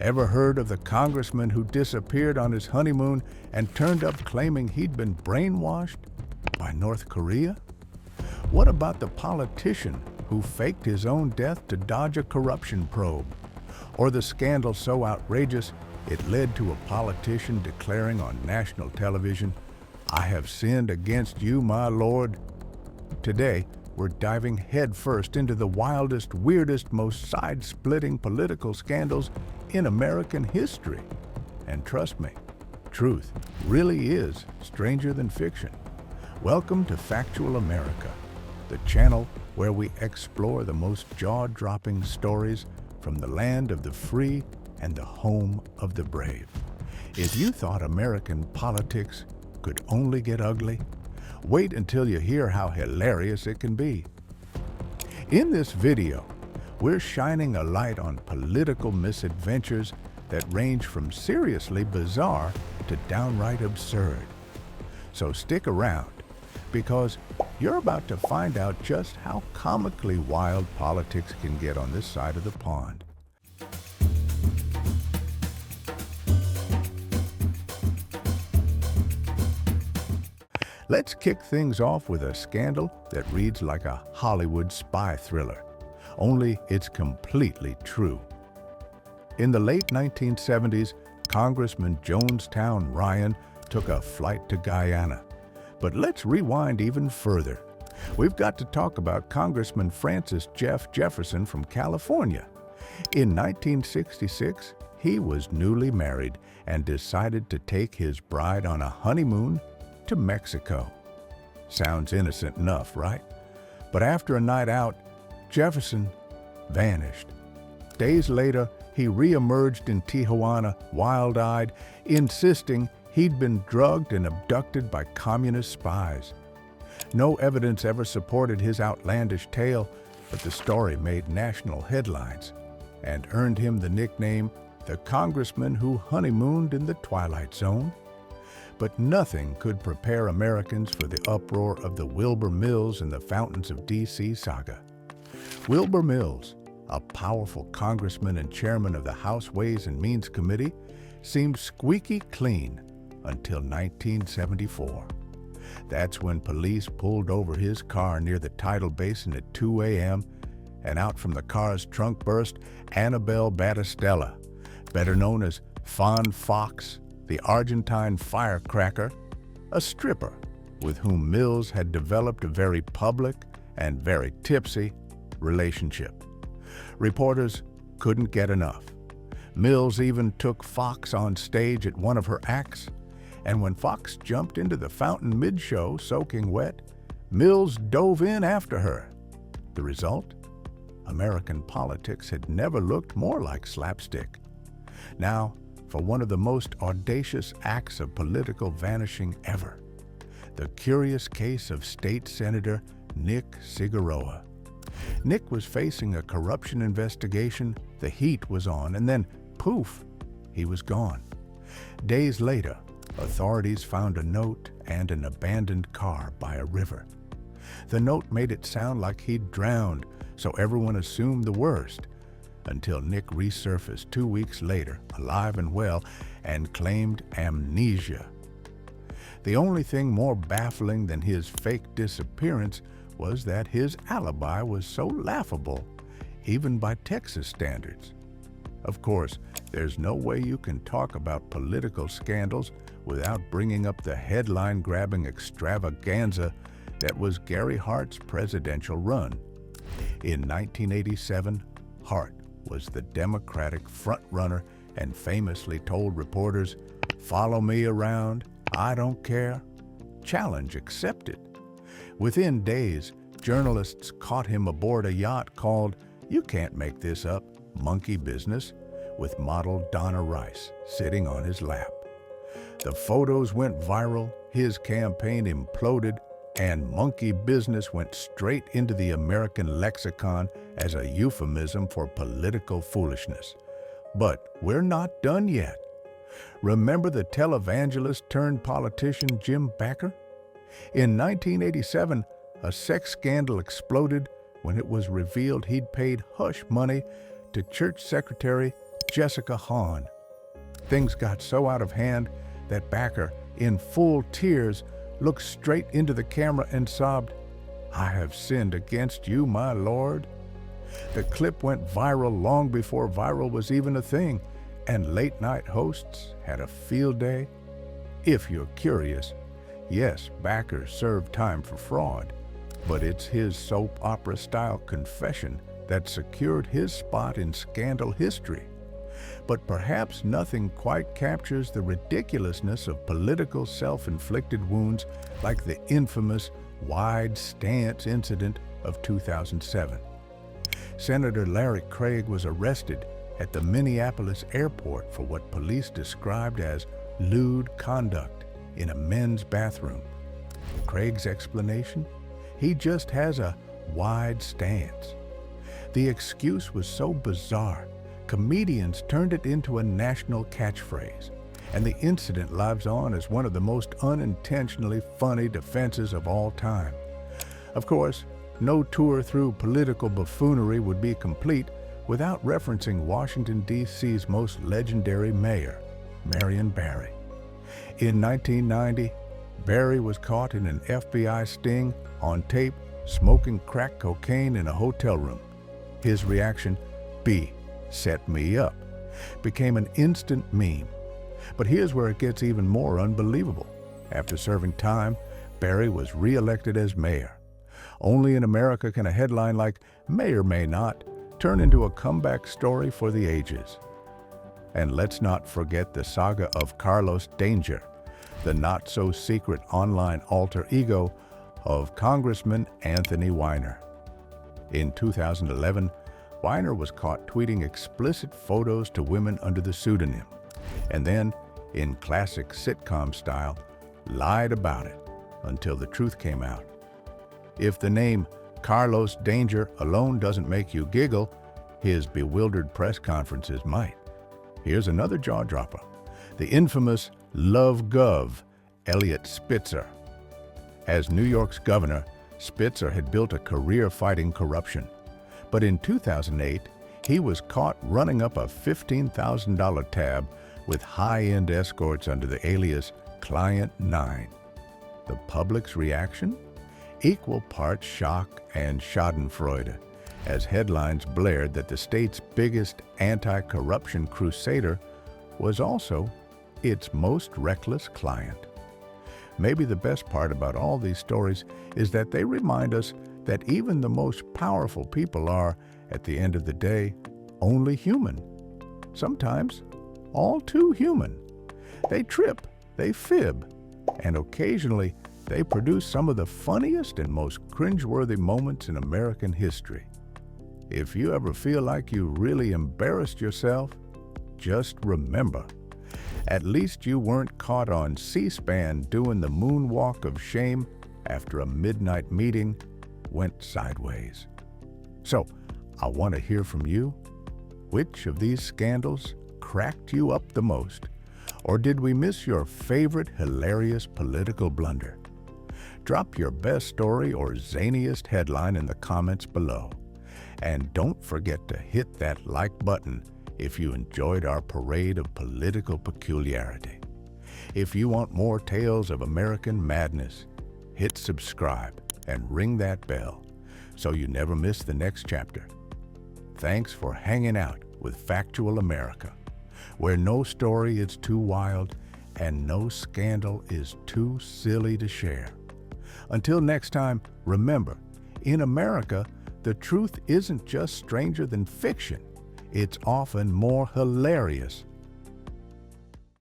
Ever heard of the congressman who disappeared on his honeymoon and turned up claiming he'd been brainwashed by North Korea? What about the politician who faked his own death to dodge a corruption probe? Or the scandal so outrageous it led to a politician declaring on national television, "I have sinned against you, my Lord"? Today, we're diving headfirst into the wildest, weirdest, most side-splitting political scandals in American history. And trust me, truth really is stranger than fiction. Welcome to Factual America, the channel where we explore the most jaw-dropping stories from the land of the free and the home of the brave. If you thought American politics could only get ugly, wait until you hear how hilarious it can be. In this video, we're shining a light on political misadventures that range from seriously bizarre to downright absurd. So stick around, because you're about to find out just how comically wild politics can get on this side of the pond. Let's kick things off with a scandal that reads like a Hollywood spy thriller, only it's completely true. In the late 1970s, Congressman Jonestown Ryan took a flight to Guyana. But let's rewind even further. We've got to talk about Congressman Francis Jeff Jefferson from California. In 1966, he was newly married and decided to take his bride on a honeymoon to Mexico. Sounds innocent enough, right? But after a night out, Jefferson vanished. Days later, he re-emerged in Tijuana, wild-eyed, insisting he'd been drugged and abducted by communist spies. No evidence ever supported his outlandish tale, but the story made national headlines and earned him the nickname the Congressman who honeymooned in the Twilight Zone. But nothing could prepare Americans for the uproar of the Wilbur Mills and the Fountains of D.C. saga. Wilbur Mills, a powerful congressman and chairman of the House Ways and Means Committee, seemed squeaky clean until 1974. That's when police pulled over his car near the tidal basin at 2 a.m., and out from the car's trunk burst Annabelle Battistella, better known as Fawn Fox, the Argentine firecracker, a stripper with whom Mills had developed a very public and very tipsy relationship. Reporters couldn't get enough. Mills even took Fox on stage at one of her acts, and when Fox jumped into the fountain mid-show soaking wet, Mills dove in after her. The result? American politics had never looked more like slapstick. Now, for one of the most audacious acts of political vanishing ever, the curious case of State Senator Nick Cigarroa. Nick was facing a corruption investigation, the heat was on, and then, poof, he was gone. Days later, authorities found a note and an abandoned car by a river. The note made it sound like he'd drowned, so everyone assumed the worst, until Nick resurfaced 2 weeks later, alive and well, and claimed amnesia. The only thing more baffling than his fake disappearance was that his alibi was so laughable, even by Texas standards. Of course, there's no way you can talk about political scandals without bringing up the headline-grabbing extravaganza that was Gary Hart's presidential run. In 1987, Hart was the Democratic front-runner and famously told reporters, "Follow me around, I don't care." Challenge accepted. Within days, journalists caught him aboard a yacht called, you can't make this up, Monkey Business, with model Donna Rice sitting on his lap. The photos went viral, his campaign imploded, and monkey business went straight into the American lexicon as a euphemism for political foolishness. But we're not done yet. Remember the televangelist turned politician Jim Bakker? In 1987, a sex scandal exploded when it was revealed he'd paid hush money to church secretary Jessica Hahn. Things got so out of hand that Bakker, in full tears, looked straight into the camera and sobbed, "I have sinned against you, my Lord." The clip went viral long before viral was even a thing, and late-night hosts had a field day. If you're curious, yes, Bakker served time for fraud, but it's his soap opera-style confession that secured his spot in scandal history. But perhaps nothing quite captures the ridiculousness of political self-inflicted wounds like the infamous wide stance incident of 2007. Senator Larry Craig was arrested at the Minneapolis airport for what police described as lewd conduct in a men's bathroom. Craig's explanation? He just has a wide stance. The excuse was so bizarre, comedians turned it into a national catchphrase, and the incident lives on as one of the most unintentionally funny defenses of all time. Of course, no tour through political buffoonery would be complete without referencing Washington, D.C.'s most legendary mayor, Marion Barry. In 1990, Barry was caught in an FBI sting on tape smoking crack cocaine in a hotel room. His reaction, "B, set me up," became an instant meme. But here's where it gets even more unbelievable. After serving time, Barry was re-elected as mayor. Only in America can a headline like "May or May Not" turn into a comeback story for the ages. And let's not forget the saga of Carlos Danger, the not-so-secret online alter ego of Congressman Anthony Weiner. In 2011, Weiner was caught tweeting explicit photos to women under the pseudonym, and then, in classic sitcom style, lied about it until the truth came out. If the name Carlos Danger alone doesn't make you giggle, his bewildered press conferences might. Here's another jaw-dropper. The infamous Love Gov, Eliot Spitzer. As New York's governor, Spitzer had built a career fighting corruption. But in 2008, he was caught running up a $15,000 tab with high-end escorts under the alias Client 9. The public's reaction? Equal parts shock and schadenfreude, as headlines blared that the state's biggest anti-corruption crusader was also its most reckless client. Maybe the best part about all these stories is that they remind us that even the most powerful people are, at the end of the day, only human. Sometimes all too human. They trip, they fib, and occasionally they produce some of the funniest and most cringeworthy moments in American history. If you ever feel like you really embarrassed yourself, just remember, at least you weren't caught on C-SPAN doing the moonwalk of shame after a midnight meeting went sideways. So, I want to hear from you. Which of these scandals cracked you up the most? Or did we miss your favorite hilarious political blunder? Drop your best story or zaniest headline in the comments below. And don't forget to hit that like button if you enjoyed our parade of political peculiarity. If you want more tales of American madness, hit subscribe and ring that bell so you never miss the next chapter. Thanks for hanging out with Factual America, where no story is too wild and no scandal is too silly to share. Until next time, remember, in America, the truth isn't just stranger than fiction. It's often more hilarious